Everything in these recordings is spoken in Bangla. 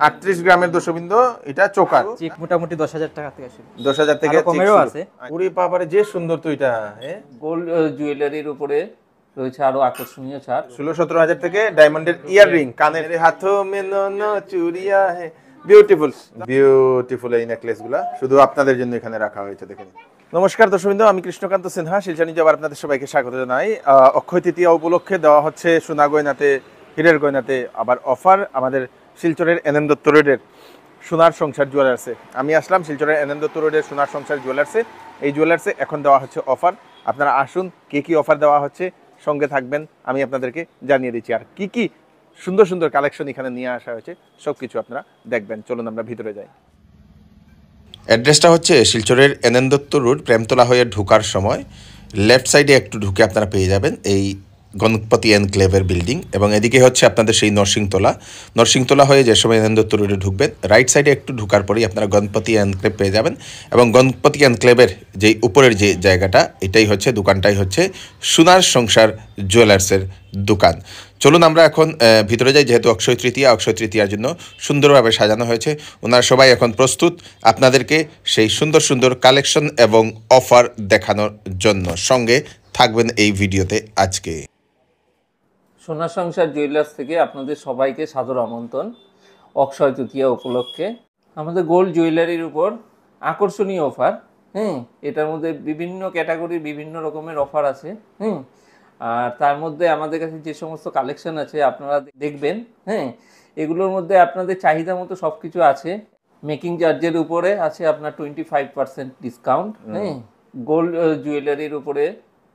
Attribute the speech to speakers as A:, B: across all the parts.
A: 38 গ্রামের দর্শকবৃন্দ, এটা চোকার
B: চিক মোটামুটি 10,000 টাকা থেকে শুরু।
A: 10,000 থেকে
B: কমেরও আছে।
A: ওরে বাবারে, যে সুন্দর তো এটা।
C: গোল্ড জুয়েলারির উপরে রয়েছে আরো আকর্ষণীয় ছাড়।
A: 16-17 থেকে ডায়মন্ডের ইয়াররিং, কানের হাথো মে নো চুরিয়া হে। বিউটিফুল বিউটিফুল এই নেকলেসগুলা শুধু আপনাদের জন্য এখানে রাখা হয়েছে, দেখেন। নমস্কার দর্শকবৃন্দ, আমি কৃষ্ণকান্ত সিনহা, শিলচর যাবার আপনাদের সবাইকে স্বাগত জানাই। অক্ষয় তৃতীয়া উপলক্ষে দেওয়া হচ্ছে সোনা গয়নাতে, হীরের গয়নাতে আবার অফার আমাদের শিলচরের এনএম দত্ত রোডের সোনার সংসার জুয়েলার্সে। আমি আসলাম শিলচরের এনএম দত্ত রোডের সোনার সংসার জুয়েলার্সে। এই জুয়েলার্সে এখন দেওয়া হচ্ছে অফার। আপনারা আসুন, কি অফার দেওয়া হচ্ছে সঙ্গে থাকবেন, আমি আপনাদেরকে জানিয়ে দিচ্ছি। আর কি সুন্দর সুন্দর কালেকশন এখানে নিয়ে আসা হয়েছে সব কিছু আপনারা দেখবেন। চলুন আমরা ভিতরে যাই। অ্যাড্রেসটা হচ্ছে শিলচরের এনএন দত্ত রোড, প্রেমতলা হয়ে ঢোকার সময় লেফট সাইডে একটু ঢুকে আপনারা পেয়ে যাবেন এই গণপতি এনক্লেভের বিল্ডিং, এবং এদিকে হচ্ছে আপনাদের সেই নরসিংতলা হয়ে যে সময় এনএন দত্ত রোডে ঢুকবেন, রাইট সাইডে একটু ঢুকার পরেই আপনারা গণপতি এনক্লেভ পেয়ে যাবেন। এবং গণপতি এনক্লেভের যেই উপরের যে জায়গাটা, এটাই হচ্ছে দোকানটাই হচ্ছে সোনার সংসার জুয়েলার্সের দোকান। চলুন আমরা এখন ভিতরে যাই। যেহেতু অক্ষয় তৃতীয়ার জন্য সুন্দরভাবে সাজানো হয়েছে, ওনারা সবাই এখন প্রস্তুত আপনাদেরকে সেই সুন্দর সুন্দর কালেকশন এবং অফার দেখানোর জন্য। সঙ্গে থাকবেন এই ভিডিওতে আজকে।
C: সোনা সংসার জুয়েলার্স থেকে আপনাদের সবাইকে সাদর আমন্ত্রণ অক্ষয় তৃতীয়া উপলক্ষে। আমাদের গোল্ড জুয়েলারির উপর আকর্ষণীয় অফার। এটার মধ্যে বিভিন্ন ক্যাটাগরির বিভিন্ন রকমের অফার আছে। আর তার মধ্যে আমাদের কাছে যে সমস্ত কালেকশন আছে আপনারা দেখবেন। এগুলোর মধ্যে আপনাদের চাহিদা মতো সব কিছু আছে। মেকিং চার্জের উপরে আছে আপনার 25% ডিসকাউন্ট। গোল্ড জুয়েলারির উপরে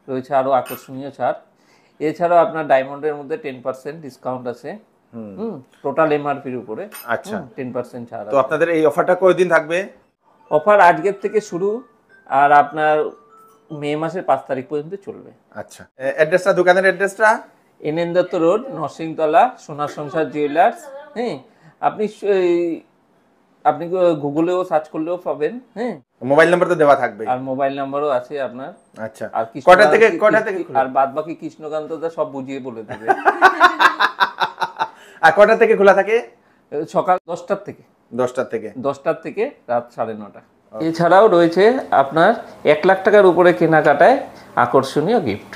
C: রয়েছে আরো আকর্ষণীয় ছাড়। এছাড়াও আপনার ডায়মন্ডের মধ্যে 10% ডিসকাউন্ট আছে। টোটাল এমআরপির উপরে।
A: আচ্ছা,
C: 10% ছাড়।
A: তো আপনাদের এই অফারটা কয়দিন থাকবে?
C: অফার আজকের থেকে শুরু, আর আপনার মে মাসের 5 তারিখ পর্যন্ত চলবে।
A: আচ্ছা, অ্যাড্রেসটা, দোকানের অ্যাড্রেসটা?
C: এনএন দত্ত রোড, নরসিংতলা, সোনার সংসার জুয়েলার্স। আপনি গুগলেও সার্চ করলেও পাবেন।
A: মোবাইল নাম্বার তো দেওয়া থাকবে,
C: আর মোবাইল নাম্বারও আছে আপনার।
A: আচ্ছা,
C: আর
A: কটা থেকে
C: আর বাদ বাকি কৃষ্ণকান্ত দা সব বুঝিয়ে বলে দেবে।
A: আর কটা থেকে খোলা থাকে?
C: সকাল 10টার থেকে
A: 10টার থেকে
C: রাত 9:30। এছাড়াও রয়েছে আপনার 1 লাখ টাকার উপরে কেনাকাটায় আকর্ষণীয় গিফট।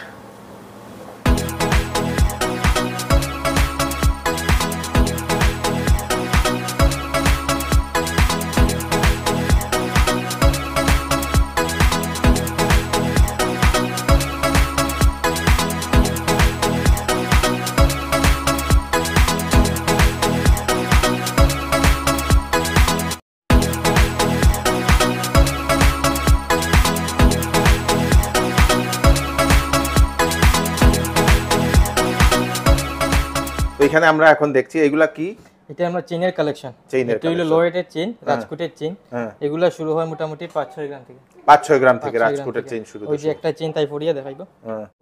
A: তো এখানে আমরা এখন দেখছি এগুলা কি?
B: এটা আমরা চেইনের কালেকশন। এটা হলো লো ওয়েটের চেইন, রাজকোটের চেইন। এগুলা শুরু হয় মোটামুটি 5-6 গ্রাম থেকে।
A: 5-6 গ্রাম থেকে রাজকোটের চেইন শুরু।
B: ওই যে একটা চেইন তাই পরিয়ে দেখাইবো।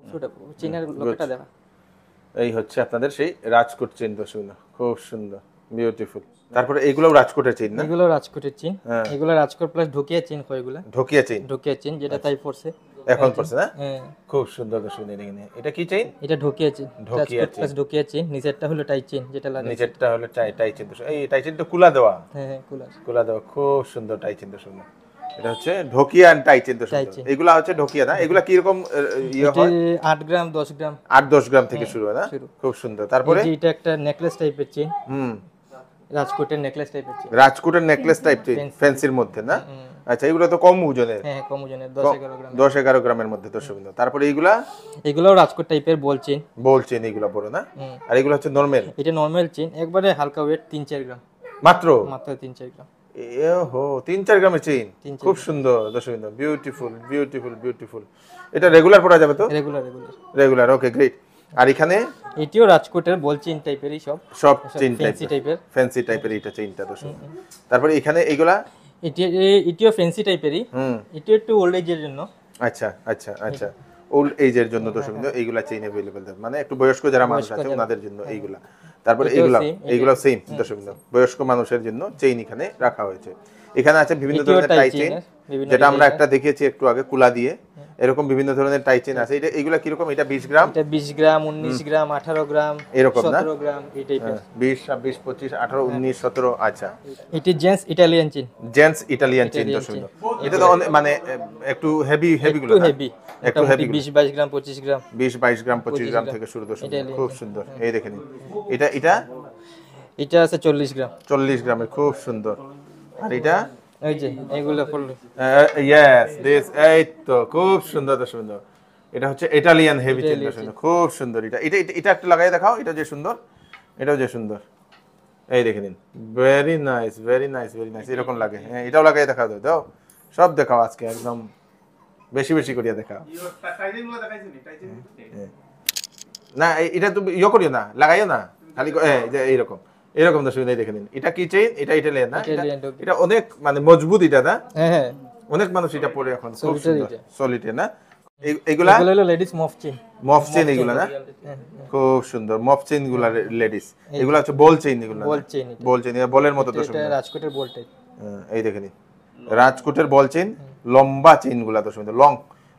B: ছোটটা চেইনের লোকটা দেখা।
A: এই হচ্ছে আপনাদের সেই রাজকোট চেইন, তো সুন্দর, খুব সুন্দর, বিউটিফুল। তারপরে এগুলোও রাজকোটের চেইন না?
B: এগুলো রাজকোটের চেইন। এগুলো রাজকোট প্লাস ঢোকিয়া চেইন হয়। এগুলো ঢোকিয়া চেইন যেটা তাই পড়ছে
A: এখন পড়ছে না? খুব সুন্দর, তো শুনে দেখেন। এটা কি চেইন?
B: এটা ঢোকিয়া চেইন, রাজকোট প্লাস ঢোকিয়া চেইন। নিচেরটা হলো টাই চেইন, যেটা লাগে।
A: নিচেরটা হলো টাই চেইন। এই টাই চেইনটা কুলা দেওয়া। কুলা দেওয়া, খুব সুন্দর টাই চেইন, তো সুন্দর। এটা হচ্ছে ঢোকিয়া এন্ড টাই চেইন, তো সুন্দর। এগুলা হচ্ছে ঢোকিয়া না? এগুলা কি রকম ইয়ে হয়?
B: 8 গ্রাম 10 গ্রাম
A: 8-10 গ্রাম থেকে শুরু হয় না? খুব সুন্দর। তারপরে
B: এটা একটা নেকলেস টাইপের চেইন। রাজকোটের নেকলেস টাইপের চেইন।
A: রাজকোটের নেকলেস টাইপ চেইন, ফ্যান্সির মধ্যে না? আচ্ছা, এগুলো তো কম ওজনের।
B: কম ওজনের, 10-11 গ্রাম।
A: 10-11 গ্রামের মধ্যে, তো সুন্দর। তারপরে
B: এগুলাও রাজকোট টাইপের বল চেইন,
A: এগুলো বড় না? আর এগুলো হচ্ছে নরমাল।
B: এটা নরমাল চেইন, একবারে হালকা ওয়েট, 3-4 গ্রাম
A: মাত্র
B: 3-4 গ্রাম।
A: 3-4 গ্রামের চেইন, খুব সুন্দর, দর্শক, বিউটিফুল। এটা রেগুলার পরা যাবে তো? রেগুলার, ওকে, গ্রেট। আর এখানে
B: এটিও রাজকোটের বল চেইন টাইপেরই, সব
A: চেইন ফ্যান্সি টাইপের এটা চেইনটা, দর্শক। তারপরে এখানে এইগুলা
B: এটিও ফ্যান্সি টাইপেরই। এটিও একটু ওল্ড এজের জন্য।
A: আচ্ছা, ওল্ড এজের জন্য, দর্শক, এইগুলা চেইন अवेलेबल, মানে একটু বয়স্ক যারা মানুষ আছে ওনাদের জন্য এইগুলা। তারপরে এইগুলা সেম, দর্শক, বয়স্ক মানুষের জন্য চেইন এখানে রাখা হয়েছে। এখানে আছে বিভিন্ন
B: এটিও
A: ধরনের
B: type
A: টাই
B: chain
A: চেইন,
B: এর, বিভিন্ন
A: যেটা আমরা
B: design
A: একটা দেখিয়েছি একটু আগে কুলা দিয়ে, এরকম বিভিন্ন ধরনের টাই চেইন আছে। এটা এগুলা কিরকম? এটা 20 গ্রাম,
B: এটা 20 গ্রাম, 19 গ্রাম, 18 গ্রাম,
A: এরকম না?
B: 17 গ্রাম এই টাইপের।
A: 20, 26, 25, 18, 19, 17। আচ্ছা,
B: এটি gents Italian chain.
A: Gents Italian chain
B: Italian
A: দর্শক।
B: chain।
A: এটা তো মানে একটু হেভি গুলো
B: একটু
A: না?
B: হেভি,
A: একটু
B: মোটামুটি
A: হেভি
B: 20 22 গ্রাম 25 গ্রাম।
A: 20, 22 গ্রাম, 25 গ্রাম থেকে শুরু দর্শক। খুব সুন্দর, এই দেখে নিন। এটা এটা
B: এটা আছে 40 গ্রাম।
A: 40 গ্রামের, খুব সুন্দর। আর এটা
B: এই যে এগুলো পড়লো।
A: ইয়েস দিস, এই তো খুব সুন্দর দর্শক। এটা হচ্ছে ইটালিয়ান হেভি চেইন দর্শক, খুব সুন্দর। এটা এটা এটা একটু লাগাই দেখাও, এটা যে সুন্দর, এটাও যে সুন্দর। এই দেখে নিন, very nice, very nice, very nice. এরকম লাগে। হ্যাঁ, এটাও লাগাই দেখাও, দাও সব দেখাও আজকে, একদম বেশি বেশি করিয়া দেখাও। না এটা তুমি করিও না, লাগাইও না, খালি এইরকম এরকম দর্শক। এই দেখে নিন, এটা কি চেইন? এটা ইটালিয়ান না? এটা অনেক মানে মজবুত এটা না?
B: হ্যাঁ,
A: অনেক মানুষ এটা পরে এখন, খুব
B: Solitaire
A: সুন্দর।
B: এটা।
A: সলিটার না? এগুলা
B: এগুলো হলো লেডিস মফ চেইন।
A: মফ চেইন এগুলা না? খুব সুন্দর মফ চেইন গুলা লেডিস। এগুলা হচ্ছে বল চেইন, এগুলা
B: বল চেইন।
A: বল চেইন, বলের মতো দর্শক।
B: এটা রাজকোটের বল টাইপ।
A: এই দেখে নিন, রাজকোটের বল চেইন, লম্বা চেইন গুলা দর্শক,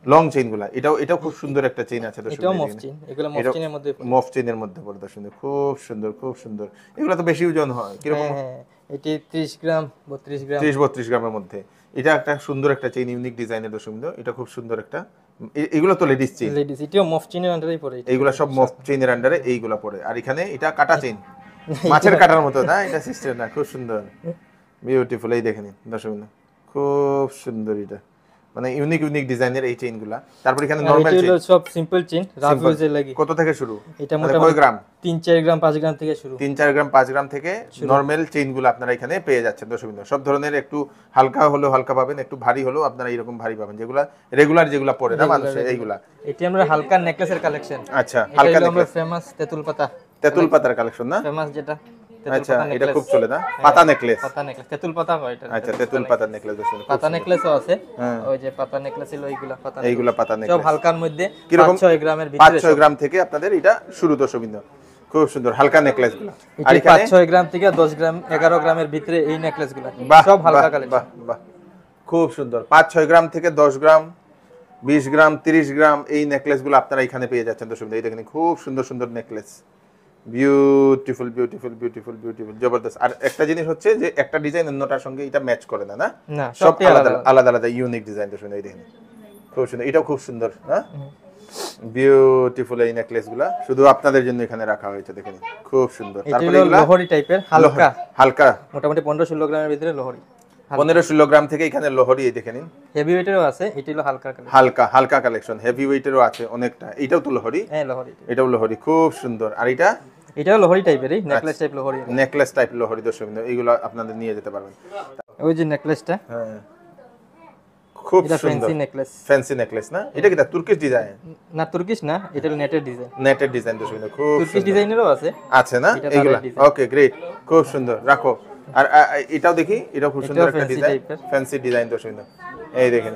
A: লং চেইন গুলা। এটাও খুব সুন্দর একটা চেইন আছে দর্শক।
B: এটাও মফ চেইন, এগুলো মফ চেইনের মধ্যে।
A: মফ চেইনের মধ্যে পড়ে দর্শক, খুব সুন্দর, খুব সুন্দর। এগুলা তো বেশি ওজন হয়, কিরকম?
B: হ্যাঁ, এটি 30 গ্রাম 32 গ্রাম।
A: 30-32 গ্রামের মধ্যে। এটা একটা সুন্দর একটা চেইন, ইউনিক ডিজাইনের দর্শক। এটা খুব সুন্দর একটা। এগুলো তো লেডিস চেইন,
B: লেডিস, এটিও মফ চেইনের আন্ডারেই পড়ে।
A: এইগুলা সব মফ চেইনের আন্ডারে এইগুলা পড়ে। আর এখানে এটা কাটা চেইন, মাছের কাটার মতো না? এটা সিস্টেম না, খুব সুন্দর, বিউটিফুল। এই দেখে নিন দর্শক, খুব সুন্দর। এটা মানে ইউনিক ইউনিক ডিজাইনের এই চেইনগুলা। তারপর এখানে নরমাল চেইন,
B: সব সিম্পল চেইন, রাফ ইউজে লাগে।
A: কত থেকে শুরু?
B: এটা
A: মানে
B: মোটামুটি
A: কয় গ্রাম?
B: 3-4 গ্রাম 5 গ্রাম থেকে শুরু।
A: 3-4 গ্রাম 5 গ্রাম থেকে নরমাল চেইনগুলো আপনারা এখানে পেয়ে যাচ্ছেন দর্শক। সব ধরনের, একটু হালকা হলেও হালকা পাবেন, একটু ভারী হলেও আপনারা এরকম ভারী পাবেন, যেগুলা রেগুলার যেগুলা পরে না মানুষ, এইগুলা।
B: এটি আমরা হালকা নেকলেসের কালেকশন।
A: আচ্ছা, হালকা
B: আমরা ফেমাস তেতুল পাতা।
A: তেতুল পাতার কালেকশন না?
B: ফেমাস যেটা
A: আচ্ছা, এটা খুব চলে না? পাতা নেকলেস।
B: পাতা নেকলেস, তেতুল পাতা হয় এটা।
A: আচ্ছা, তেতুল পাতার নেকলেস দর্শক।
B: পাতা নেকলেসও আছে, ওই যে পাতা নেকলেস হলো এইগুলা পাতা।
A: এইগুলা পাতা
B: সব
A: নেকলেস
B: হালকার মধ্যে,
A: কিরকম?
B: 5-6 গ্রামের ভিতরে।
A: 5-6 গ্রাম থেকে আপনাদের এটা শুরু দর্শক। খুব সুন্দর হালকা নেকলেসগুলো।
B: আর এখানে 5-6 গ্রাম থেকে 10 গ্রাম 11 গ্রামের ভিতরে এই নেকলেসগুলো সব হালকা কালেকশন।
A: বাহ বাহ, খুব সুন্দর। 5-6 গ্রাম থেকে 10 গ্রাম, 20 গ্রাম, 30 গ্রাম এই নেকলেসগুলো আপনারা এখানে পেয়ে যাচ্ছেন দর্শক। এই দেখেন, খুব সুন্দর সুন্দর necklace, beautiful beautiful beautiful beautiful, জবরদস্ত। আর একটা জিনিস হচ্ছে যে একটা ডিজাইন অন্যটার সঙ্গে এটা ম্যাচ করে না, না সব আলাদা আলাদা আলাদা ইউনিক ডিজাইন দর্শক। এই দেখেন, খুব সুন্দর। এটাও খুব সুন্দর, হ্যাঁ, বিউটিফুল। এই নেকলেসগুলো শুধু আপনাদের জন্য এখানে রাখা হয়েছে, দেখেন খুব সুন্দর।
B: তারপরে এগুলো লোহরি টাইপের, হালকা
A: হালকা,
B: মোটামুটি 15-16 গ্রামের ভিতরে লোহরি।
A: 15-16 গ্রাম থেকে এখানে লোহরি, এই দেখে নিন।
B: হেভি ওয়েটেরও আছে, এটি হলো হালকা কালেকশন।
A: হালকা হালকা কালেকশন, হেভি ওয়েটেরও আছে অনেকটা। এটাও তো লোহরি?
B: হ্যাঁ, লোহরি,
A: এটাও লোহরি, খুব সুন্দর। আর
B: এটাও লোহরি টাইপেরই, necklace type Lohri.
A: Necklace type Lohri দর্শক, এগুলো আপনাদের নিয়ে যেতে পারবেন।
B: ওই যে নেকলেসটা,
A: হ্যাঁ, খুব সুন্দর
B: ফ্যান্সি নেকলেস।
A: ফ্যান্সি নেকলেস না? এটা কি তুর্কিশ ডিজাইন?
B: না, তুর্কিশ না, এটা হলো নেটের ডিজাইন।
A: নেটের ডিজাইন দর্শক, খুব
B: তুর্কিশ ডিজাইনেরও আছে।
A: আছে না এগুলো? ওকে, গ্রেট, খুব সুন্দর, রাখো। আর এটাও দেখি, এটাও খুব সুন্দর একটা ডিজাইন, ফ্যান্সি ডিজাইন দর্শক। এই দেখেন,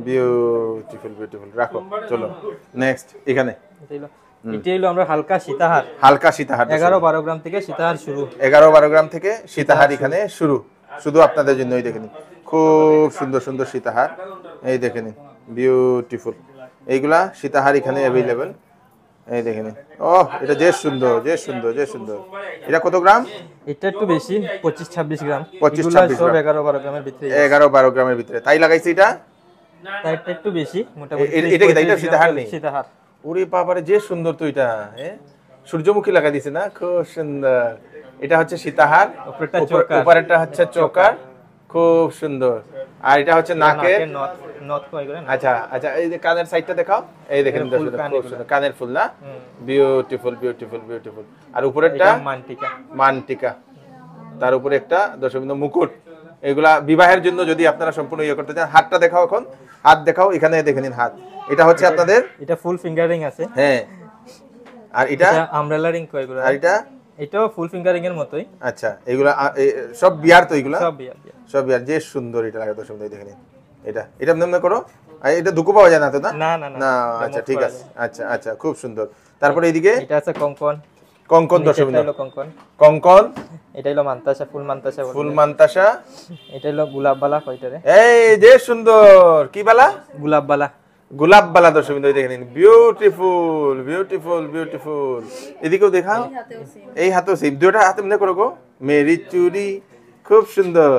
A: বিউটিফুল বিউটিফুল, রাখো। চলো নেক্সট, এখানে
B: এটা হলো আমরা হালকা সীতাহার।
A: হালকা সীতাহার
B: 11-12 গ্রাম থেকে সীতাহার শুরু।
A: 11-12 গ্রাম থেকে সীতাহার এখানে শুরু, শুধু আপনাদের জন্য। এই দেখেন, খুব সুন্দর সুন্দর সীতাহার, এই দেখেন, বিউটিফুল। এইগুলা সীতাহার এখানে অ্যাভেলেবেল, এই দেখেন। ও, এটা যে সুন্দর, যে সুন্দর, যে সুন্দর। এটা কত গ্রাম?
B: এটা একটু বেশি, 25-26 গ্রাম।
A: 25-26
B: সব 11-12 গ্রামের ভিতরে।
A: 11-12 গ্রামের ভিতরে তাই লাগাইছে এটা।
B: এটা একটু বেশি, মোটামুটি।
A: এটা কি এটা সীতাহার নেই?
B: সীতাহার।
A: ওরে বাবারে, যে সুন্দর তো এটা, সূর্যমুখী লাগাই দিছে না? খুব সুন্দর। এটা হচ্ছে সীতাহার, উপরেরটা হচ্ছে চোকার, খুব সুন্দর। আর এটা হচ্ছে নাকের
B: নথ কই করে।
A: আচ্ছা আচ্ছা, এই যে কানের সাইডটা দেখাও, এই দেখেন খুব সুন্দর কানের ফুল না? Beautiful beautiful beautiful. আর উপরেরটা
B: মানটিকা,
A: মানটিকা, তার উপরে একটা দর্শকবৃন্দ মুকুট। এগুলা বিবাহের জন্য যদি আপনারা সম্পূর্ণ ইয়ে করতে চান। হাতটা দেখাও, এখন হাত দেখাও, এখানে দেখে নিন হাত। এটা হচ্ছে আপনাদের,
B: এটা ফুল ফিঙ্গারিং আছে।
A: হ্যাঁ। আর এটা
B: আমব্রেলা রিং কই করে।
A: আর
B: এটাও ফুল ফিঙ্গারিং এর মতোই।
A: আচ্ছা, এগুলা সব বিয়ার তো, এগুলা
B: সব বিয়ার,
A: সব বিয়ার। যে সুন্দর এটা লাগে দর্শক, দেখে নিন। এটা মনে করো, এটা দুকু পাওয়া যায় না তো?
B: না না
A: না, আচ্ছা ঠিক আছে, আচ্ছা আচ্ছা, খুব সুন্দর। তারপরে এইদিকে
B: এটা আছে কঙ্কন।
A: কঙ্কন দর্শকবৃন্দ,
B: এটা হলো কঙ্কন,
A: কঙ্কন,
B: এটা হলো মান্তাসা, ফুল মান্তাসা বলে।
A: ফুল মান্তাসা,
B: এটা হলো গোলাপ বালা কয়টারে,
A: এই যে সুন্দর কি বালা,
B: গোলাপ বালা,
A: গোলাপ বালা দর্শকবৃন্দ দেখে নিন, বিউটিফুল বিউটিফুল বিউটিফুল। এদিকেও দেখাও, এই হাতেও সেম, দুটো হাতে মনে করো গো, মেরি চুরি, খুব সুন্দর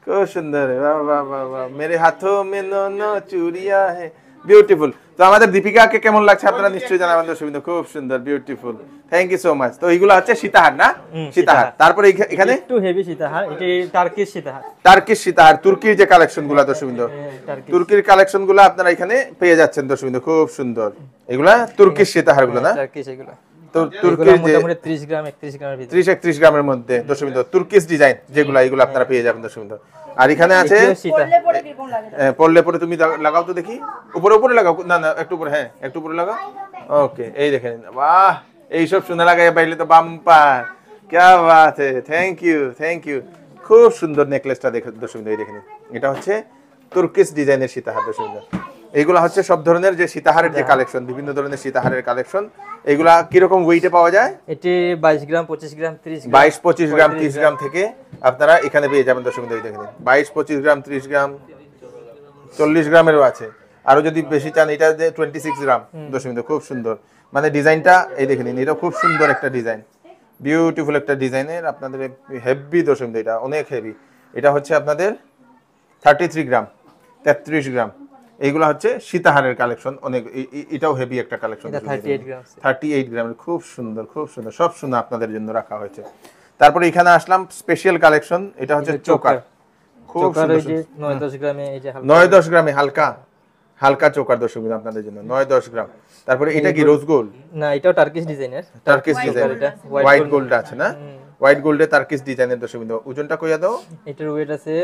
A: খুব সুন্দর, বাহ বাহ বাহ বাহ, মেরে হাথোं में नो চুরিয়া হে, বিউটিফুল। তো আমাদের দীপিকাকে কেমন লাগছে আপনারা নিশ্চয়ই জানাবেন দর্শকবৃন্দ, খুব সুন্দর beautiful, thank you so much. তো এইগুলো হচ্ছে সীতাহার না, সীতাহার। তারপরে এখানে
B: একটু হেভি সীতাহার, এটা টার্কিশ সীতাহার,
A: টার্কিশ সীতাহার, তুর্কির যে কালেকশন গুলা দর্শকবৃন্দ,
B: টার্কিশ।
A: তুর্কির কালেকশন গুলা আপনারা এখানে পেয়ে যাচ্ছেন দর্শকবৃন্দ, খুব সুন্দর। এগুলা তুর্কিশ সীতাহার গুলো না,
B: টার্কিশ এগুলো।
A: তো
B: এগুলো
A: তুর্কির যে
B: মোটামুটি 30 গ্রাম 31 গ্রামের ভিতরে,
A: 30-31 গ্রামের মধ্যে দর্শকবৃন্দ, তুর্কিশ ডিজাইন যেগুলা, এগুলো আপনারা পেয়ে যাবেন দর্শকবৃন্দ। আর এখানে আছে
B: এগুলো সীতা।
A: পড়লে পরে তুমি লাগাও তো দেখি, উপরে উপরে লাগাও, না না একটু উপরে, হ্যাঁ একটু উপরে লাগাও, ওকে, এই দেখেন, বাহ, এইসব শুনে লাগাই পাইলে তো বাম্পার, क्या बात है, থ্যাংক ইউ থ্যাংক ইউ। খুব সুন্দর নেকলেসটা দেখে দর্শকবৃন্দ, এই দেখেন, এটা হচ্ছে তুর্কিশ ডিজাইনের সীতাহার দর্শকবৃন্দ। এইগুলা হচ্ছে সব ধরনের যে সীতাহারের যে কালেকশন, বিভিন্ন ধরনের সীতাহারের কালেকশন, এগুলা কিরকম ওয়েটে পাওয়া যায়?
B: এটি 22 গ্রাম 25 গ্রাম 30 গ্রাম,
A: 22-25 গ্রাম 30 গ্রাম থেকে আপনারা এখানে পেয়ে যাবেন দর্শকবৃন্দ, এই দেখেন 22-25 গ্রাম 30 গ্রাম 40 গ্রামেরও আছে, আরো যদি বেশি চান এটা যে 26 গ্রাম দর্শকবৃন্দ, খুব সুন্দর, মানে ডিজাইনটা এই দেখে নিন, এটা খুব সুন্দর একটা ডিজাইন, বিউটিফুল একটা ডিজাইনের, আপনাদের হেভি দর্শকবৃন্দ, এটা অনেক হেভি। এটা হচ্ছে আপনাদের 33 গ্রাম 33 গ্রাম, এইগুলা হচ্ছে সীতাহারের কালেকশন, অনেক এটাও হেভি একটা কালেকশন,
B: এটা 38 গ্রাম,
A: 38 গ্রামের, খুব সুন্দর খুব সুন্দর, সব সুন্দর আপনাদের জন্য রাখা হয়েছে। তারপরে এখানে আসলাম স্পেশাল কালেকশন, এটা হচ্ছে চোকার, খুব
B: চোকার
A: সুন্দর,
B: ওই যে 9-10 গ্রামে, এই যে
A: 9-10 গ্রামে হালকা হালকা চোকার দর্শকবৃন্দ আপনাদের জন্য, 9-10 গ্রাম। তারপরে এটা কি রোজ গোল্ড?
B: না, এটাও টার্কিশ ডিজাইনের,
A: টার্কিশ ডিজাইন, হোয়াইট গোল্ড আছে না, হোয়াইট গোল্ডে টার্কিশ ডিজাইনের দর্শকবৃন্দ। ওজনটা কইয়া দাও?
B: এটার ওয়েট আছে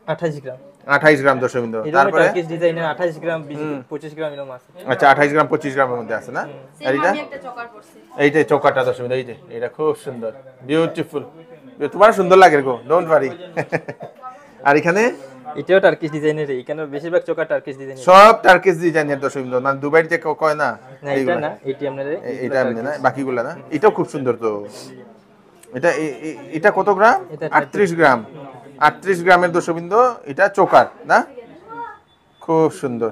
B: 28 গ্রাম,
A: 28 গ্রাম দর্শকবৃন্দ।
B: এটা
A: তারপরে
B: টার্কিশ ডিজাইনের 28 গ্রাম 25 গ্রাম এরকম আছে।
A: আচ্ছা, 28 গ্রাম 25 গ্রামের মধ্যে আছে না। আর এটা এইটা চোকারটা দর্শকবৃন্দ, এই যে এটা খুব সুন্দর বিউটিফুল, তোমার সুন্দর লাগে গো, ডোন্ট ওয়ারি। আর এখানে
B: এটাও টার্কিশ ডিজাইনের, এখানে বেশিরভাগ চোকার টার্কিশ ডিজাইনের,
A: সব টার্কিশ ডিজাইনের দর্শকবৃন্দ, মানে দুবাইর যে কয় না,
B: না এটা না, এটি আপনাদের
A: এটা এমনি না, বাকিগুলা না, এটাও খুব সুন্দর। তো এটা এটা কত গ্রাম? 38 গ্রাম, 38 গ্রামের দর্শকবৃন্দ, এটা চোকার না, খুব সুন্দর।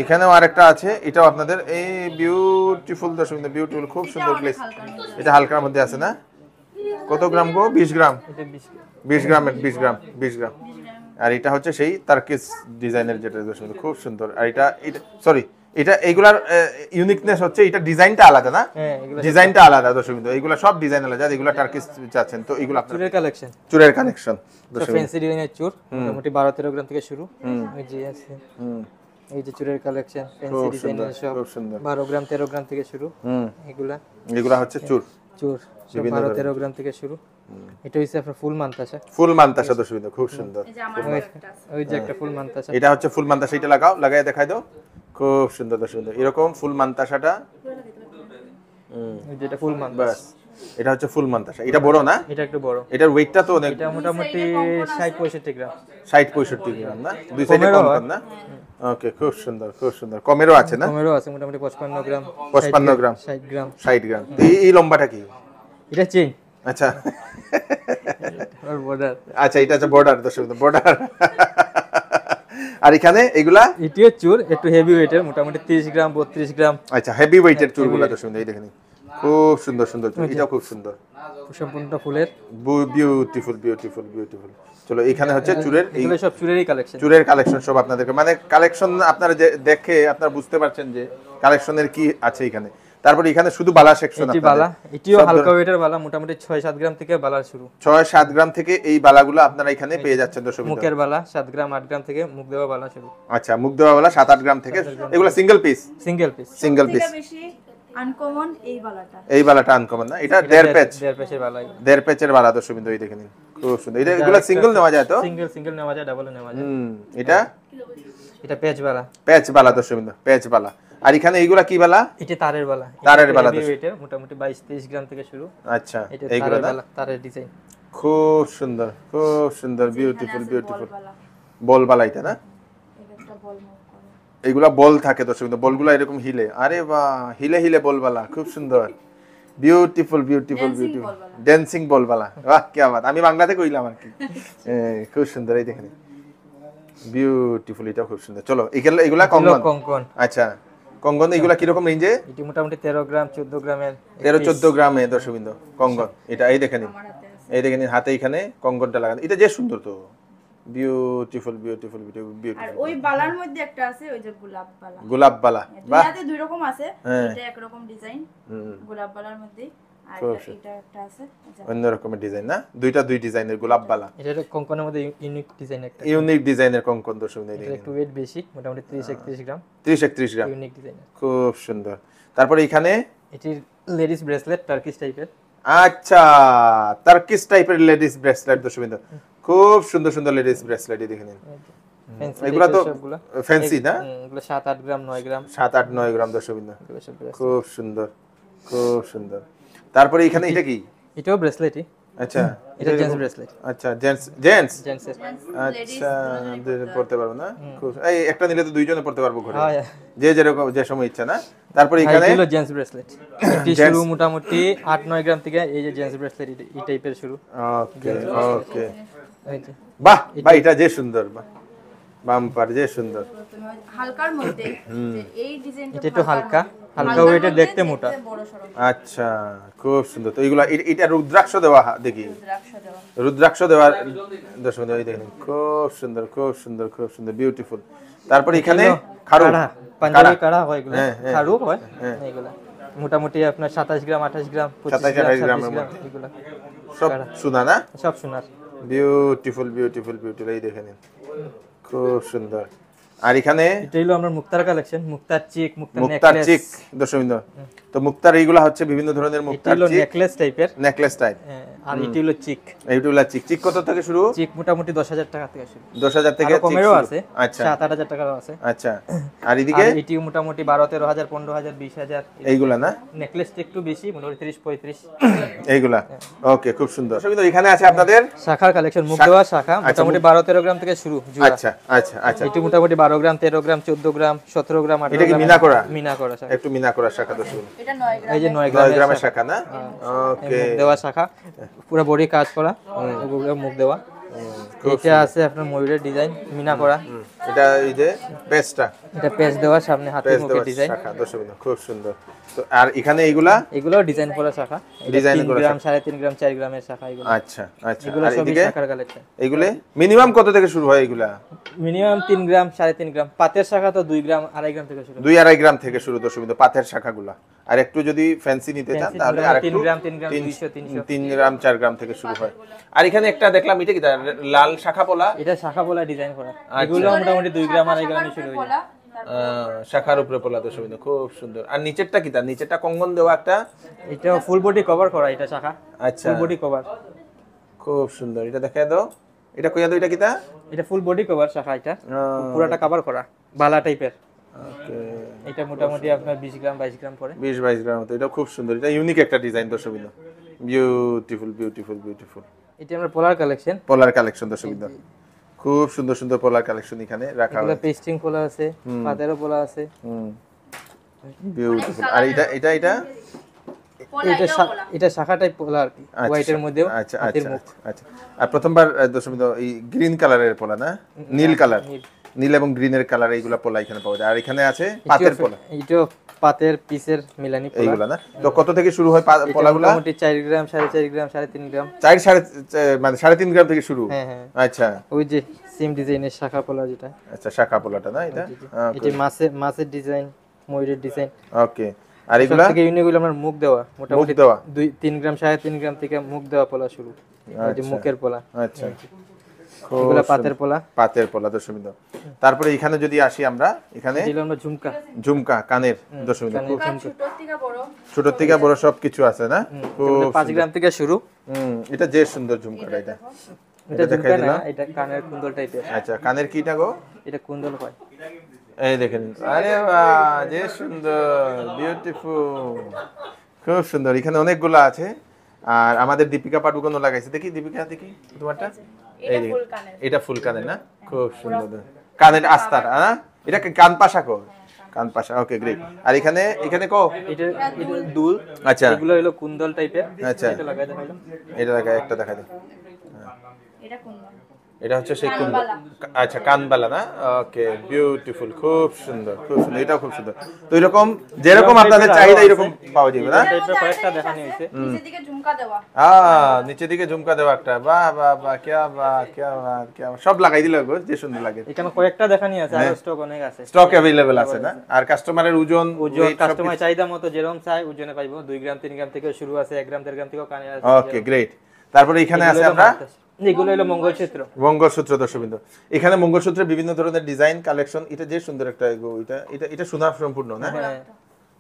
A: এখানেও আরেকটা আছে, এটাও আপনাদের এই বিউটিফুল দর্শকবৃন্দ, বিউটিফুল, খুব সুন্দর প্লেস। এটা হালকার মধ্যে আছে না, কত গ্রাম গো? 20 গ্রাম,
B: এটা
A: 20 গ্রামের 20 গ্রাম 20 গ্রাম। আর এটা হচ্ছে সেই টার্কিশ ডিজাইনের যেটা দর্শকবৃন্দ, খুব সুন্দর। আর এটা সরি, এটা এইগুলার ইউনিকনেস হচ্ছে এটা ডিজাইনটা আলাদা না,
B: হ্যাঁ এগুলো
A: ডিজাইনটা আলাদা দর্শকবৃন্দ, এইগুলা সব ডিজাইন আলাদা, এগুলা টার্কিশ চাচ্ছেন তো এগুলো আপনার
B: চুরের কালেকশন,
A: চুরের কালেকশন
B: ফ্যান্সি ডিজাইনের চুর, মোটামুটি 12-13 গ্রাম থেকে শুরু, এই যে আছে, এই যে চুরের কালেকশন ফ্যান্সি ডিজাইনের সব
A: খুব সুন্দর,
B: 12 গ্রাম 13 গ্রাম থেকে শুরু, এগুলা
A: এগুলা হচ্ছে চুর
B: চুর সব 12-13 গ্রাম থেকে শুরু। এটা হচ্ছে আপনার ফুল মান্তাসা,
A: ফুল মান্তাসা দর্শকবৃন্দ, খুব সুন্দর।
B: ওই যে একটা ফুল মান্তাসা,
A: এটা হচ্ছে ফুল মান্তাসা, এটা লাগাও, লাগাই দেখাই দাও, খুব সুন্দর দর্শকবৃন্দ, এরকম ফুল মান্তাসাটা,
B: ওই যেটা ফুল মান্তাসা,
A: বাস এটা হচ্ছে ফুল মান্তাসা। এটা বড় না,
B: এটা একটু বড়,
A: এটার ওয়েটটা তো অনেক,
B: এটা মোটামুটি 60-65 গ্রাম,
A: 60-65 গ্রাম না, দুই সাইডে কম কম না, ওকে, খুব সুন্দর খুব সুন্দর। কমেরও আছে না,
B: কমেরও আছে মোটামুটি 55 গ্রাম,
A: 55 গ্রাম,
B: 60 গ্রাম,
A: 60 গ্রাম। তো এই লম্বাটা কি?
B: এটা চেইন,
A: আচ্ছা
B: আর বর্ডার,
A: আচ্ছা, এটা হচ্ছে বর্ডার দর্শকবৃন্দ, বর্ডার। আর এখানে এগুলা
B: এটিও চুর একটু হেভি ওয়েটের, মোটামুটি 30 গ্রাম 32 গ্রাম,
A: আচ্ছা, হেভি ওয়েটের চুলগুলা দর্শকবৃন্দ, এই দেখেন খুব সুন্দর সুন্দর চুল, এটাও খুব সুন্দর,
B: সম্পূর্ণটা ফুলের,
A: বিউটিফুল বিউটিফুল বিউটিফুল। চলো, এখানে হচ্ছে চুলের, এই
B: এগুলো সব চুরেরই কালেকশন,
A: চুরের কালেকশন সব আপনাদেরকে, মানে কালেকশন আপনারা যে দেখে আপনারা বুঝতে পারছেন যে কালেকশনের কি আছে এখানে। তারপরে এখানে শুধু বালা সেকশন,
B: এটি বালা, এটিও হালকা ওয়েটের বালা, মোটামুটি 6-7 গ্রাম থেকে বালার শুরু,
A: 6-7 গ্রাম থেকে এই বালাগুলো আপনারা এখানে পেয়ে যাচ্ছেন দর্শকবৃন্দ।
B: মুখের বালা 7 গ্রাম 8 গ্রাম থেকে মুখ দেওয়া বালা শুরু,
A: আচ্ছা, মুখ দেওয়া বালা 7-8 গ্রাম থেকে, এগুলো single piece,
B: single piece,
A: single piece.
D: Uncommon এই বালাটা,
A: এই বালাটা আনকমন না, এটা 1.5 পেচ,
B: 1.5 পেচের বালা,
A: 1.5 পেচের বালা দর্শকবৃন্দ, এই দেখেন খুব সুন্দর। এটা এগুলো সিঙ্গেল নেওয়া যায় তো,
B: সিঙ্গেল নেওয়া যায়, ডাবল নেওয়া যায়,
A: এটা
B: এটা পেচ বালা,
A: পেচ বালা দর্শকবৃন্দ, পেচ বালা। আর এখানে এইগুলা কি বালা?
B: এটা তারের বালা,
A: তারের বালা
B: ওয়েটের মোটামুটি 22-23 গ্রাম থেকে শুরু,
A: আচ্ছা,
B: এটা
A: এইগুলা
B: তারের
A: না,
B: বালা, তারের ডিজাইন
A: খুব সুন্দর খুব সুন্দর, বিউটিফুল বিউটিফুল। বল বালা এটা না,
D: একটা বল মুভ করে,
A: এইগুলা বল থাকে দর্শকবৃন্দ, বলগুলা এরকম হিলে, আরে বাহ, হিলে হিলে বল বালা, খুব সুন্দর। Beautiful beautiful
D: Dancing
A: beautiful
D: ball वाला।
A: ড্যান্সিং বলবালা, বাহ কি বাত, আমি বাংলাতে কইলাম আর কি। খুব সুন্দর, এই দেখেন বিউটিফুল, এটা খুব সুন্দর। চলো এগুলা এগুলা কঙ্গন।
B: কঙ্কন
A: আচ্ছা কঙ্গন এগুলা কিরকম রেঞ্জে?
B: এটি মোটামুটি 13 গ্রাম 14 গ্রামের
A: 13-14 গ্রামে দর্শকবৃন্দ কঙ্গন। এটা এই দেখেন,
D: আমার হাতে আছে।
A: এই দেখেন হাতে এখানে কঙ্গনটা লাগানো, এটা যে সুন্দর তো, বিউটিফুল বিউটিফুল
D: আর
A: বিউটিফুল।
D: ওই বালার মধ্যে একটা আছে ওই যে গোলাপ বালা।
A: গোলাপ বালা, বাহ
D: দুইটাতে দুই রকম আছে,
A: হ্যাঁ।
D: এটা একরকম ডিজাইন গোলাপ বালার মধ্যে, আর
A: খুব
D: এটা একটা আছে এই যে
A: অন্য রকমের ডিজাইন না, দুইটা দুই ডিজাইনের গোলাপ বালা,
B: এটা হলো কঙ্কনের মধ্যে ইউনিক ডিজাইন একটা।
A: ইউনিক ডিজাইনের কঙ্কন দর্শক।
B: এটা একটু ওয়েট বেশি, মোটামুটি 30-31 গ্রাম,
A: 30-31 গ্রাম,
B: ইউনিক ডিজাইন।
A: খুব সুন্দর। তারপরে এখানে
B: এটি লেডিস ব্রেসলেট টার্কিশ টাইপের।
A: আচ্ছা টার্কিশ টাইপের লেডিস ব্রেসলেট দর্শকবৃন্দ, খুব সুন্দর সুন্দর লেডিস ব্রেসলেট, এই দেখেন এগুলা তো ফ্যান্সি না,
B: এগুলো 7-8 গ্রাম 9 গ্রাম
A: 7-8-9 গ্রাম দর্শকবৃন্দ,
B: এগুলো সব bracelet।
A: খুব সুন্দর খুব সুন্দর। তারপরে এখানে এটা কি?
B: এটাও ব্রেসলেটই,
A: আচ্ছা
B: এটা জেন্টস ব্রেসলেট,
A: আচ্ছা জেন্টস জেন্টস
B: জেন্টসের।
A: আচ্ছা দুইজন পড়তে পারবো না, খুব এই একটা নিলে তো দুইজনে পড়তে পারবো ঘরে,
B: হ্যাঁ
A: যে যেরকম যে সময় ইচ্ছা না। তারপরে এখানে
B: এগুলো জেন্টস ব্রেসলেট, এটি শুরু মোটামুটি 8-9 গ্রাম থেকে, এই যে জেন্টস ব্রেসলেট এই টাইপের শুরু।
A: ওকে ওকে,
B: এই যে
A: বাহ বাহ এটা যে সুন্দর, বাহ বাম্পার যে সুন্দর,
D: প্রথমে হালকার মধ্যে যে এই ডিজাইনটা
B: এটা একটু হালকা ওয়েটে, দেখতে মোটা।
D: বড় সরো
A: আচ্ছা খুব সুন্দর। তো এইগুলা এটা রুদ্রাক্ষ দেওয়া দেখি,
D: রুদ্রাক্ষ দেওয়া।
A: রুদ্রাক্ষ দেওয়ার দর্শক এই দেখেন খুব সুন্দর খুব সুন্দর খুব সুন্দর বিউটিফুল। তারপরে এখানে খাড়ু,
B: কাড়া, পাঞ্জাবি কাড়া হয় এগুলো,
A: হ্যাঁ, হ্যাঁ।
B: খাড়ু হয় এগুলো, মোটামুটি আপনার 27 গ্রাম 28 গ্রাম 25
A: 27
B: গ্রাম
A: 28
B: 26
A: গ্রামের
B: গ্রাম
A: মধ্যে।
B: এগুলো
A: সব সোনা না,
B: সব সোনার।
A: বিউটিফুল বিউটিফুল বিউটিফুল, এই দেখেন খুব সুন্দর। আর এখানে
B: এটা হলো আমার মুক্তার কালেকশন, মুক্তার চিক, মুক্তার
A: মুক্তার
B: নেকলেস।
A: চিক দর্শকবৃন্দ, তো মুক্তার এইগুলা হচ্ছে বিভিন্ন ধরনের
B: এটা
A: মুক্তার
B: হলো
A: চিক,
B: নেকলেস টাইপের,
A: নেকলেস টাইপ।
B: আর এটা হলো চিক।
A: এইগুলা চিক, চিক কত থেকে শুরু?
B: চিক মোটামুটি 10,000 টাকা থেকে শুরু,
A: 10,000 থেকে
B: আরো
A: চিক
B: কমেরও
A: শুরু।
B: আছে,
A: আচ্ছা
B: 7-8 হাজার টাকারও আছে।
A: আচ্ছা, আর এদিকে
B: আর এটি মোটামুটি 12-13 হাজার 15,000 20,000।
A: এইগুলা না,
B: নেকলেসটা একটু বেশি, মোটামুটি 30-35।
A: এইগুলা ওকে খুব সুন্দর। দর্শকবৃন্দ এখানে আছে আপনাদের
B: শাখার কালেকশন, মুখ দেওয়া শাখা, মোটামুটি 12-13 গ্রাম থেকে শুরু জোড়া।
A: আচ্ছা আচ্ছা আচ্ছা,
B: এটি মোটামুটি 12 গ্রাম 13 গ্রাম 14 গ্রাম 17 গ্রাম 18
A: এটা কি
B: গ্রাম।
A: মিনা করা?
B: মিনা করা শাখা,
A: একটু মিনা করার শাখা দর্শক,
D: এটা 9 গ্রাম।
B: এই যে 9
A: 9 গ্রামের
B: গ্রামের শাখা,
A: শাখা না, ওকে
B: মুখ দেওয়া শাখা, পুরো বডি কাজ করা, ওগুলো মুখ দেওয়া। এটা আছে আপনার ময়ূরের ডিজাইন, মিনা করা।
A: এটা এই যে পেস্টটা,
B: এটা পেজ দেওয়া, সামনে হাতের
A: পেস্ট
B: মুখের
A: দেওয়া
B: ডিজাইন।
A: শাখা দর্শকবৃন্দ, খুব সুন্দর। তো আর এখানে এইগুলা
B: এগুলো ডিজাইন করা শাখা,
A: ডিজাইন
B: 3
A: করা
B: গ্রাম 3.5 গ্রাম 4 গ্রামের শাখা এগুলো।
A: আচ্ছা আচ্ছা,
B: এগুলো
A: আর
B: সবই
A: এদিকে
B: শাখার কালেকশন।
A: এইগুলো মিনিমাম কত থেকে শুরু হয়? এগুলা
B: মিনিমাম 3 গ্রাম 3.5 গ্রাম, পাতের শাখা তো 2 গ্রাম 2.5 গ্রাম থেকে শুরু।
A: 2-2.5 গ্রাম থেকে শুরু দর্শকবৃন্দ পাথের শাখাগুলা। আর একটু যদি ফ্যান্সি নিতে চান
B: Fancy
A: তাহলে
B: নিলে
A: আর
B: 3
A: একটু
B: গ্রাম 3 গ্রাম 200 300।
A: 3 গ্রাম 4 গ্রাম থেকে শুরু হয়। আর এখানে একটা দেখলাম, এটা কি লাল শাখা পোলা,
B: এটা শাখা বলা ডিজাইন করা,
A: আচ্ছা।
B: এগুলো মোটামুটি 2 গ্রাম 2.5 গ্রামে শুরু হয়ে যায়।
D: বলা
A: শাখার উপরে পোলা দর্শকবৃন্দ, খুব সুন্দর। আর নিচেরটা কি, তার নিচেরটা কঙ্গন দেওয়া একটা,
B: এটা ফুল বডি কভার করা, এটা শাখা
A: আচ্ছা
B: ফুল বডি কভার।
A: খুব সুন্দর। এটা দেখায় দাও, এটা কইয়া দাও, এটা কি তা?
B: এটা ফুল বডি কভার শাখা, এটা পুরাটা কভার করা বালা টাইপের।
A: ওকে,
B: এটা মোটামুটি আপনার 20 গ্রাম 22 গ্রাম পড়ে।
A: 20-22 গ্রাম মতো। এটা খুব সুন্দর, এটা ইউনিক একটা ডিজাইন দর্শকবৃন্দ, বিউটিফুল বিউটিফুল বিউটিফুল।
B: এটা আমরা পোলার কালেকশন,
A: পোলার কালেকশন দর্শকবৃন্দ, খুব সুন্দর সুন্দর পোলার কালেকশন এখানে রাখা
B: এগুলো
A: হয়।
B: পেস্টিং পোলা আছে, পাতেরও পোলা আছে।
A: বিউটিফুল। আর এটা এটা এটা
D: পলা
B: এটা
D: এটাও পলা।
B: এটা শাখা টাইপ পোলা আর কি,
A: আচ্ছা,
B: হোয়াইটের মধ্যেও
A: আচ্ছা
B: হাতের
A: আচ্ছা
B: মুখ।
A: আচ্ছা। আর প্রথমবার দর্শকবৃন্দ এই গ্রিন কালারের পোলা না, নীল কালার, নীল এবং গ্রিনের কালার এইগুলা পোলা এখানে পাওয়া যায়। আর এখানে আছে পাতের পোলা,
B: এটাও পাতের পিসের মিলানি পোলা।
A: এইগুলা না। তো কত থেকে শুরু হয়
B: এটা
A: পোলাগুলা?
B: মোটামুটি 4 গ্রাম 4.5 গ্রাম 3.5 গ্রাম।
A: 4 মানে 3.5 গ্রাম থেকে শুরু।
B: হ্যাঁ হ্যাঁ,
A: আচ্ছা
B: ওই যে সেম ডিজাইনের শাখা পোলা যেটা,
A: আচ্ছা, শাখা পোলাটা না এটা,
B: এটা মাছের ডিজাইন, ময়ূরের ডিজাইন।
A: ওকে। আর এগুলা
B: সবথেকে ইউনিক হলো আমার মুখ দেওয়া, মোটামুটি
A: দেওয়া?
B: 2-3 গ্রাম 3.5 গ্রাম থেকে মুখ দেওয়া পোলা শুরু, এই যে মুখের পোলা।
A: আচ্ছা,
B: এগুলা পাতের পোলা।
A: পাতের পোলা দর্শকবৃন্দ। তারপরে এখানে যদি আসি আমরা, এখানে
B: এগুলো আমরা ঝুমকা,
A: ঝুমকা কানের দর্শকবৃন্দ, খুব
D: আর ছোট থেকে বড়
A: ছোট থেকে বড় সবকিছু আছে না, খুব
B: 5 গ্রাম থেকে শুরু।
A: এটা যে সুন্দর ঝুমকাটা, এটা
B: এটা
A: দেখাই
B: ঝুমকা না,
A: দিলাম।
B: এটা কানের কুন্দল টাইপের।
A: আচ্ছা, কানের কিটা গো?
B: এটা কুন্দল হয়।
A: এই দেখেন, আরে বাহ, যে সুন্দর, বিউটিফুল, খুব সুন্দর। এখানে অনেকগুলো আছে। আর আমাদের দীপিকা পাডুকোনও লাগাইছে, দেখি দীপিকা, দেখি তোমারটা। এই
D: এটা
A: দেখেন,
D: ফুল কানের।
A: এটা ফুল কানের না, খুব সুন্দর কানের আস্তার। হ্যাঁ, এটা কি কান পাশা কো? কান পাশা, ওকে গ্রেট। আর এখানে এখানে
B: এটা দুল,
A: আচ্ছা
B: এগুলো হলো কুন্দল টাইপের।
A: আচ্ছা,
B: এটা লাগাই দেখাইলাম।
A: এটা দেখা একটা দেখা দিই।
D: এটা কোন রঙ?
A: এটা হচ্ছে সেই কুন্দ, আচ্ছা কানবালা না, ওকে বিউটিফুল, খুব সুন্দর খুব সুন্দর, এটাও খুব সুন্দর। তো এরকম যেরকম আপনাদের চাহিদা এরকম পাওয়া যাবে না?
B: টাইপের কয়েকটা দেখানো হয়েছে।
D: নিচের দিকে ঝুমকা দেওয়া।
A: নিচের দিকে ঝুমকা দেওয়া একটা, বাহ বাহ বাহ, কিয়া বাত কিয়া বাত কিয়া বাত। সব লাগাই দিলে গো, যে সুন্দর লাগে।
B: এখানে কয়েকটা দেখানি আছে, আর স্টক অনেক আছে।
A: স্টক অ্যাভেলেবল আছে না? আর কাস্টমারের ওজন
B: কাস্টমার চাহিদা মতো যেরকম চাই ওজনে পাইবো। 2 গ্রাম 3 গ্রাম থেকে শুরু আছে, 1 গ্রাম 1.5 গ্রাম থেকেও কানে আছে।
A: Okay great. তারপরে এখানে আছে আমরা
B: এগুলো হলো মঙ্গলসূত্র।
A: মঙ্গলসূত্র দর্শকবৃন্দ, এখানে মঙ্গলসূত্রের বিভিন্ন ধরনের ডিজাইন কালেকশন। এটা যে সুন্দর একটা এটা এটা এটা সোনা সম্পূর্ণ না?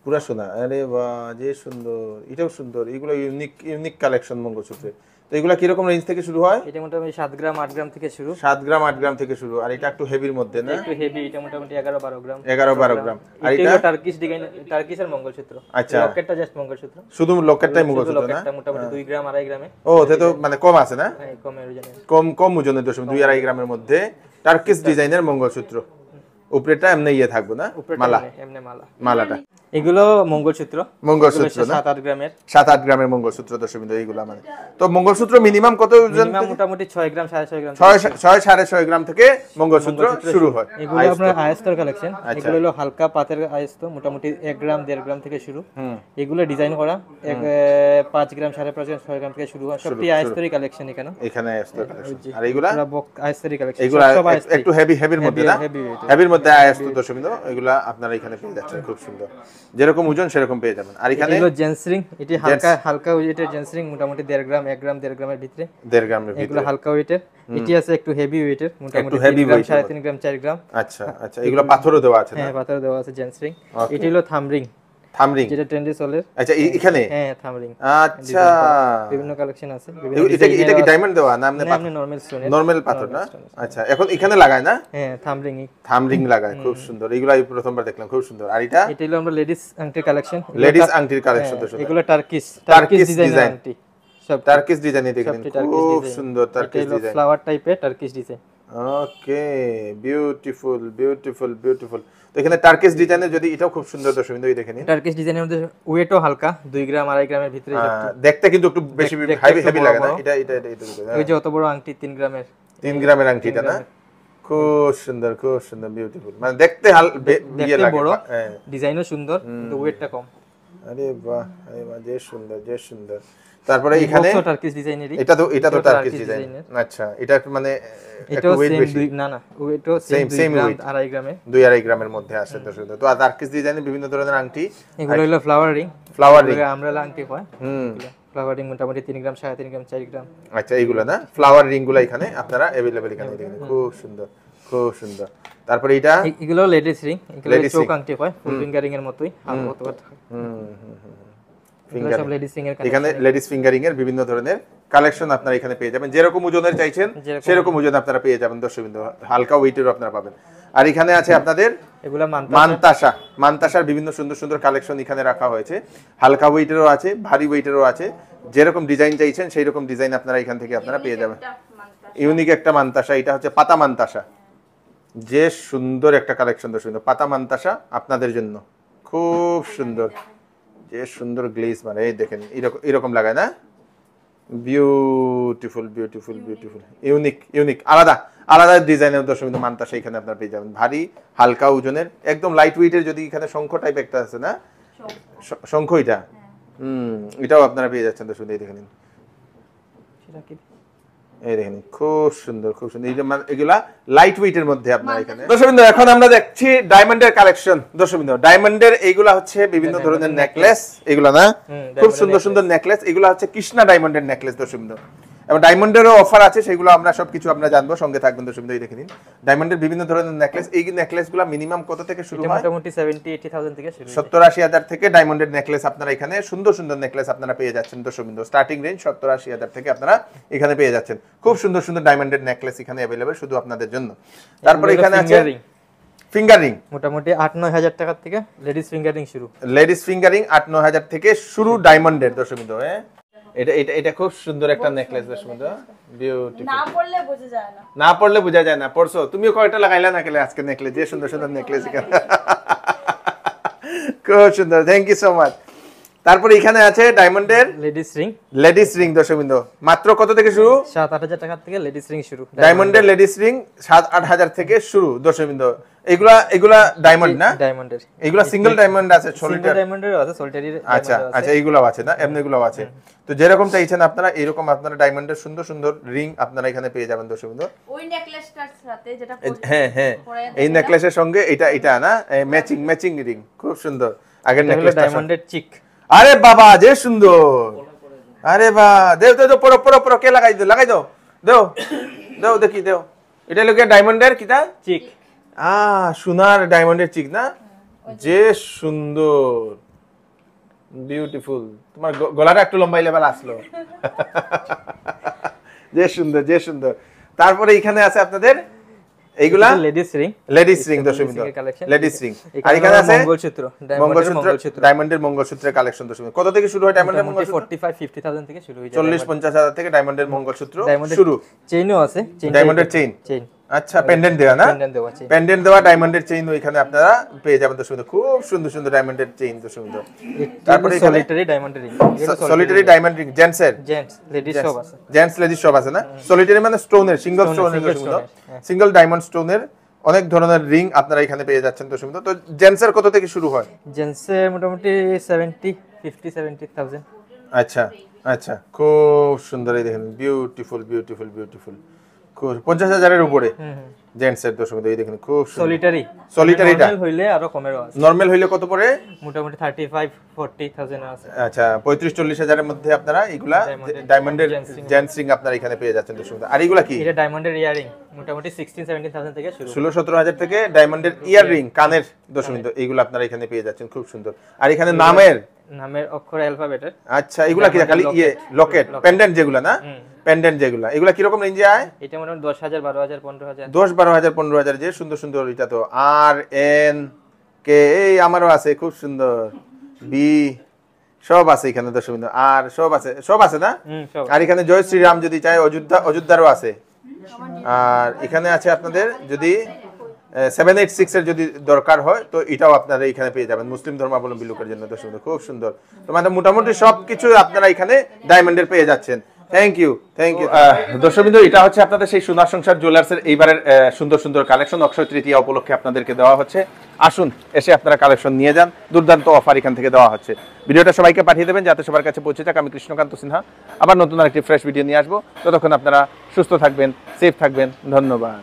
A: পুরা সোনা, আরে বাহ যে সুন্দর, এটাও সুন্দর। এগুলো ইউনিক ইউনিক কালেকশন মঙ্গলসূত্রে। তো এগুলা কি রকম রেঞ্জ থেকে শুরু হয়?
B: এটা মোটামুটি 7 গ্রাম 8 গ্রাম থেকে শুরু।
A: 7 গ্রাম 8 গ্রাম থেকে শুরু। আর এটা একটু হেভির মধ্যে না?
B: একটু হেভি, এটা মোটামুটি 11 12 গ্রাম।
A: 11 12 গ্রাম। আর
B: এটা
A: এটা
B: টার্কিশ ডিজাইন, টার্কিশের মঙ্গলসূত্র।
A: আচ্ছা,
B: লকেটটা জাস্ট মঙ্গলসূত্র।
A: শুধু লকেটটাই মঙ্গলসূত্র না?
B: লকেটটা মোটামুটি 2 গ্রাম 2.5 গ্রামে।
A: ও তে তো মানে কম আছে না?
B: হ্যাঁ, কমের ওজনে।
A: কম কম ওজনের দর্শক, 2 2.5 গ্রামের মধ্যে টার্কিশ ডিজাইনের মঙ্গলসূত্র। উপরেটা এমনি ইয়ে থাকবো না, মালা,
B: এমনি মালা,
A: মালাটা।
B: এগুলো মঙ্গলসূত্র।
A: মঙ্গলসূত্র না?
B: 7 8 গ্রামের।
A: 7 8 গ্রামের মঙ্গলসূত্র দর্শকবৃন্দ এইগুলা মানে। তো মঙ্গলসূত্র মিনিমাম কত ওজন?
B: মিনিমাম মোটামুটি 6 গ্রাম 6.5 গ্রাম।
A: 6 6.5 গ্রাম থেকে মঙ্গলসূত্র শুরু হয়।
B: এগুলো আপনার আয়স্তর কালেকশন। এগুলো হলো হালকা পাতের আয়স্ত, মোটামুটি 1 গ্রাম 1.5 গ্রাম থেকে শুরু। এগুলো ডিজাইন করা 5 গ্রাম 5.5 গ্রাম 6 গ্রাম থেকে শুরু হয়। সবটি আয়স্তরি কালেকশন এখানে।
A: এখানে আয়স্তর কালেকশন। আর এইগুলা
B: আয়স্তরি কালেকশন।
A: এগুলা একটু হেভির মধ্যে না? হেভির মধ্যে আয়স্তর দর্শকবৃন্দ, এগুলা আপনারা এখানে পেয়ে যাচ্ছেন খুব সুন্দর। যেরকম ওজন সেরকম পেয়ে যাবেন। আর এখানে
B: এগুলো জেন্সরিং, এটি হালকা হালকা ওয়েটের জেন্সরিং, মোটামুটি 1.5 গ্রাম 1 গ্রাম 1.5 গ্রামের ভিতরে।
A: 1.5 গ্রামের
B: এগুলো
A: ভিতরে
B: হালকা ওয়েটের। এটি আছে একটু হেভি ওয়েটের, মোটামুটি
A: heavy
B: 3 গ্রাম
A: weight এর
B: 3.5 গ্রাম 4 গ্রাম।
A: আচ্ছা আচ্ছা, এগুলো পাথরও দেওয়া আছে না?
B: হ্যাঁ, পাথর দেওয়া আছে জেন্সরিং। এটি হলো থামরিং,
A: থামরিং,
B: যেটা ট্রেন্ডে চলে।
A: আচ্ছা এখানে?
B: হ্যাঁ, থামরিং।
A: আচ্ছা,
B: বিভিন্ন কালেকশন আছে।
A: এটা কি ডায়মন্ড দেওয়া না এমনি
B: এমনি নরমাল স্টোনের?
A: নরমাল পাথর না? আচ্ছা, এখন এখানে লাগায় না?
B: হ্যাঁ, থামরিং।
A: থামরিং লাগায়, খুব সুন্দর। এগুলো আমি প্রথমবার দেখলাম, খুব সুন্দর। আর এটা
B: এটা হলো আমরা লেডিস আংটির কালেকশন।
A: লেডিস আংটির কালেকশন তো সুন্দর।
B: এগুলো টার্কিশ ডিজাইন আংটি, সব
A: টার্কিশ ডিজাইনে দেখেন, খুব সুন্দর টার্কিশ
B: এটা
A: ডিজাইন।
B: ফ্লাওয়ার টাইপের টার্কিশ ডিজাইন।
A: ওকে, বিউটিফুল বিউটিফুল বিউটিফুল। তো এখানে টার্কিশ ডিজাইনের, যদি এটাও খুব সুন্দর দর্শক বিন্দু, দেখেন
B: টার্কিশ ডিজাইনের মধ্যে ওয়েটও হালকা, 2 গ্রাম 2.5 গ্রামের ভিতরে।
A: দেখতে কিন্তু একটু বেশি হেভি লাগে না? এটা এটা এটা
B: ওই যে অত বড় আংটি 3 গ্রামের।
A: 3 গ্রামের আংটিটা না? খুব সুন্দর খুব সুন্দর, বিউটিফুল। মানে দেখতে ইয়ে লাগে,
B: বড়,
A: হ্যাঁ,
B: ডিজাইনও সুন্দর, কিন্তু ওয়েটটা কম।
A: আরে বাহ, আরে বাহ, যে সুন্দর যে সুন্দর। তারপরে এখানে
B: টার্কিশ ডিজাইনেরই।
A: এটা তো টার্কিশ ডিজাইন। আচ্ছা, এটা মানে একটু ওয়েট বেশি
B: না না, ওয়েটও সেম 2 গ্রাম 2.5 গ্রামে।
A: 2 2.5 গ্রামের মধ্যে আসে দর্শক। তো টার্কিশ ডিজাইনের বিভিন্ন ধরনের আংটি,
B: এগুলো হলো ফ্লাওয়ার রিং। আমরা আংটি হয়। ফ্লাওয়ার রিং মোটামুটি 3 গ্রাম 3.5 গ্রাম 4 গ্রাম।
A: আচ্ছা, এইগুলো না ফ্লাওয়ার রিং গুলো এখানে আপনারা अवेलेबल এখানে দেখেন, খুব সুন্দর খুব সুন্দর। তারপরে এটা
B: এগুলো লেডিস রিং, এগুলো চোক আংটি হয়, ফুল ফিঙ্গারিং এর মতোই, হালকা মতো। সব লেডিস রিং এর কালেকশন।
A: এখানে লেডিস ফিঙ্গারিং এর বিভিন্ন ধরনের কালেকশন আপনারা এখানে পেয়ে যাবেন। যেরকম ওজনের চাইছেন সেরকম ওজন আপনারা পেয়ে যাবেন দর্শকবৃন্দ, হালকা ওয়েটেরও আপনারা পাবেন। আর এখানে আছে আপনাদের
B: এগুলা
A: মানতাসার বিভিন্ন সুন্দর সুন্দর কালেকশন এখানে রাখা হয়েছে। হালকা ওয়েটেরও আছে, ভারী ওয়েটেরও আছে। যেরকম ডিজাইন চাইছেন সেই রকম ডিজাইন আপনারা এখান থেকে আপনারা পেয়ে যাবেন। ইউনিক একটা মানতাসা, এটা হচ্ছে পাতা মানতাসা। যে সুন্দর একটা কালেকশন দর্শকবৃন্দ, পাতা মানতাসা আপনাদের জন্য, খুব সুন্দর, যে সুন্দর গ্লেজ, মানে এই দেখেন এরকম লাগায় না? Beautiful beautiful beautiful, unique unique, আলাদা আলাদা ডিজাইনের দর্শকবৃন্দ মানতাসা এখানে আপনারা পেয়ে যাবেন। ভারী হালকা ওজনের, একদম লাইট ওয়েটের। যদি এখানে শঙ্খ টাইপ একটা আছে না, শঙ্খ, এটা এটাও আপনারা পেয়ে যাচ্ছেন দর্শক। এই দেখেন, এই দেখেন, খুব সুন্দর খুব সুন্দর। এগুলা লাইট ওয়েটের মধ্যে আপনারা এখানে দর্শকবৃন্দ। এখন আমরা দেখছি ডায়মন্ডের কালেকশন দর্শকবৃন্দ। ডায়মন্ডের এইগুলা হচ্ছে বিভিন্ন ধরনের নেকলেস, এগুলা না খুব সুন্দর সুন্দর নেকলেস। এগুলা হচ্ছে কৃষ্ণা ডায়মন্ডের নেকলেস দর্শকবৃন্দ। এবং ডায়মন্ডেরও অফার আছে, সেগুলো আমরা সবকিছু আমরা জানবো, সঙ্গে থাকবেন দর্শকবৃন্দ। এই দেখে নিন ডায়মন্ডের বিভিন্ন ধরনের নেকলেস। এই নেকলেসগুলো মিনিমাম কত থেকে শুরু হয়?
B: মোটামুটি 70-80,000 থেকে শুরু।
A: 70-80,000 থেকে ডায়মন্ডের নেকলেস আপনারা এখানে, সুন্দর সুন্দর নেকলেস আপনারা পেয়ে যাচ্ছেন দর্শকবৃন্দ। স্টার্টিং রেঞ্জ 70-80,000 থেকে আপনারা এখানে পেয়ে যাচ্ছেন। খুব সুন্দর সুন্দর ডায়মন্ডের নেকলেস এখানে अवेलेबल শুধু আপনাদের জন্য। তারপরে এখানে আছে ফিঙ্গার রিং,
B: মোটামুটি 8-9 হাজার টাকা থেকে লেডিস ফিঙ্গার রিং শুরু।
A: লেডিস ফিঙ্গার রিং 8-9 হাজার থেকে শুরু ডায়মন্ডের দর্শকবৃন্দ। এটা এটা এটা খুব সুন্দর একটা নেকলেস দর্শকবৃন্দ, বিউটিফুল।
D: না পড়লে বোঝা যায় না,
A: না পড়লে বোঝা যায় না। পড়ছো তুমিও কয়টা লাগাইলা না কেলে আজকে নেকলেস, যে সুন্দর সুন্দর নেকলেস এখানে। খুব সুন্দর, থ্যাংক ইউ সো মাচ। তারপরে এখানে আছে ডায়মন্ডের
B: লেডিস রিং
A: দর্শকবৃন্দ, মাত্র কত থেকে শুরু?
B: 7-8 হাজার টাকা থেকে লেডিস রিং শুরু।
A: ডায়মন্ডের লেডিস রিং 7-8 হাজার থেকে শুরু দর্শকবৃন্দ। এগুলা ডায়মন্ড না?
B: ডায়মন্ডের
A: এগুলা সিঙ্গেল ডায়মন্ড আছে,
B: সিঙ্গেল
A: সলিটারি।
B: ডায়মন্ডের আছে, সলিটারি
A: আচ্ছা আচ্ছা, এইগুলাও আছে না? এমনিগুলাও আছে। তো যেরকম চাইছেন আপনারা এরকম আপনারা ডায়মন্ডের সুন্দর সুন্দর রিং আপনারা এখানে পেয়ে যাবেন দর্শকবৃন্দ।
D: ওই নেকলেসটার সাথে যেটা
A: হ্যাঁ হ্যাঁ, এই নেকলেসের সঙ্গে এটা না ম্যাচিং রিং, খুব সুন্দর। আগের নেকলেসটা
B: ডায়মন্ডের চিক।
A: আরে বাবা যে সুন্দর, আরে বাহ, দেও দেও পরো কে লাগাই দেও দেখি দেও। এটা লোকে ডায়মন্ডের কিটা
B: চিক,
A: সোনার ডায়মন্ডের চিক না? যে সুন্দর, বিউটিফুল। তোমার গলাটা একটু লম্বাই লেভেল আসলো। যে সুন্দর। তারপরে এখানে আছে আপনাদের এইগুলা
B: লেডিস রিং
A: দর্শকবৃন্দ, লেডিস রিং। আর এখানে আছে মঙ্গলসূত্র, ডায়মন্ডের মঙ্গলসূত্রের কালেকশন দর্শকবৃন্দ। কত থেকে শুরু হয় ডায়মন্ডের মঙ্গলসূত্র?
B: 45-50,000 থেকে শুরু হয়।
A: 40-50 হাজার থেকে ডায়মন্ডের মঙ্গলসূত্র শুরু।
B: চেইনও আছে,
A: ডায়মন্ডের চেইন। আচ্ছা, পেন্ডেন্ট দেওয়া না? পেন্ডেন্ট দেওয়া ডায়মন্ডের চেইন ওইখানে আপনারা পেয়ে যাবেন দর্শকবৃন্দ, খুব সুন্দর ডায়মন্ডের চেইন দর্শকবৃন্দ। তারপরে
B: solitaire diamond ring,
A: solitaire diamond ring জেন্টসের,
B: লেডিস সব আছে,
A: জেন্টস লেডিস সব আছে না? সলিটারি মানে স্টোনের, সিঙ্গেল স্টোনের দর্শকবৃন্দ, সিঙ্গেল ডায়মন্ড স্টোনের অনেক ধরনের রিং আপনারা এখানে পেয়ে যাচ্ছেন দর্শকবৃন্দ। তো জেন্টসের কত থেকে শুরু হয়?
B: জেন্টসের মোটামুটি 50-70,000।
A: আচ্ছা, খুব সুন্দর। এই দেখেন, বিউটিফুল, খুব 50,000-এর উপরে জেন্টসের দর্শকবৃন্দ। এই দেখেন খুব সলিটারিটা
B: হইলে আরো কমেরও আছে।
A: নরমাল হইলে কত পড়ে?
B: মোটামুটি 35-40,000 আছে।
A: আচ্ছা, 35-40 হাজারের মধ্যে আপনারা এগুলা ডায়মন্ডের জেন্টস রিং আপনারা এখানে পেয়ে যাচ্ছেন দর্শকবৃন্দ। আর এগুলা কি?
B: এটা ডায়মন্ডের ইয়ারিং, মোটামুটি 16-17,000 থেকে শুরু।
A: 16-17 হাজার থেকে ডায়মন্ডের ইয়ার রিং, কানের দর্শকবৃন্দ, এইগুলো আপনারা এখানে পেয়ে যাচ্ছেন, খুব সুন্দর। আর এখানে নামের
B: অক্ষর অ্যালফাবেটের।
A: আচ্ছা, এগুলা কি খালি লকেট পেন্ডেন্ট যেগুলা না? পেন্ডেন্ট যেগুলা, এগুলা কি রকম রেঞ্জে আয়?
B: এটা মোটামুটি 10,000, 12,000, 15,000।
A: 10-12,000, 15,000। যে সুন্দর এটা তো আর এন কে, এই আমারও আছে, খুব সুন্দর। বি সব আছে এখানে দর্শকবৃন্দ, আর সব আছে না? আর এখানে জয় শ্রীরাম যদি চাই, অযোধ্যারও আছে। আর এখানে আছে আপনাদের যদি 786 এর যদি দরকার হয় তো এটাও আপনারা এখানে পেয়ে যাবেন, মুসলিম ধর্মাবলম্বী লোকের জন্য দর্শকবৃন্দ, খুব সুন্দর। তোমাদের মোটামুটি সবকিছু আপনারা এখানে ডায়মন্ডের পেয়ে যাচ্ছেন। থ্যাংক ইউ দর্শকবৃন্দ। এটা হচ্ছে আপনাদের সেই সোনার সংসার জুয়েলার্সের এইবারের সুন্দর কালেকশন অক্ষয় তৃতীয়া উপলক্ষে আপনাদেরকে দেওয়া হচ্ছে। আসুন, এসে আপনারা কালেকশন নিয়ে যান, দুর্দান্ত অফার এখান থেকে দেওয়া হচ্ছে। ভিডিওটা সবাইকে পাঠিয়ে দেবেন যাতে সবার কাছে পৌঁছে যাক। আমি কৃষ্ণকান্ত সিনহা, আবার নতুন আরেকটি ফ্রেশ ভিডিও নিয়ে আসবো। ততক্ষণ আপনারা সুস্থ থাকবেন, সেফ থাকবেন। ধন্যবাদ।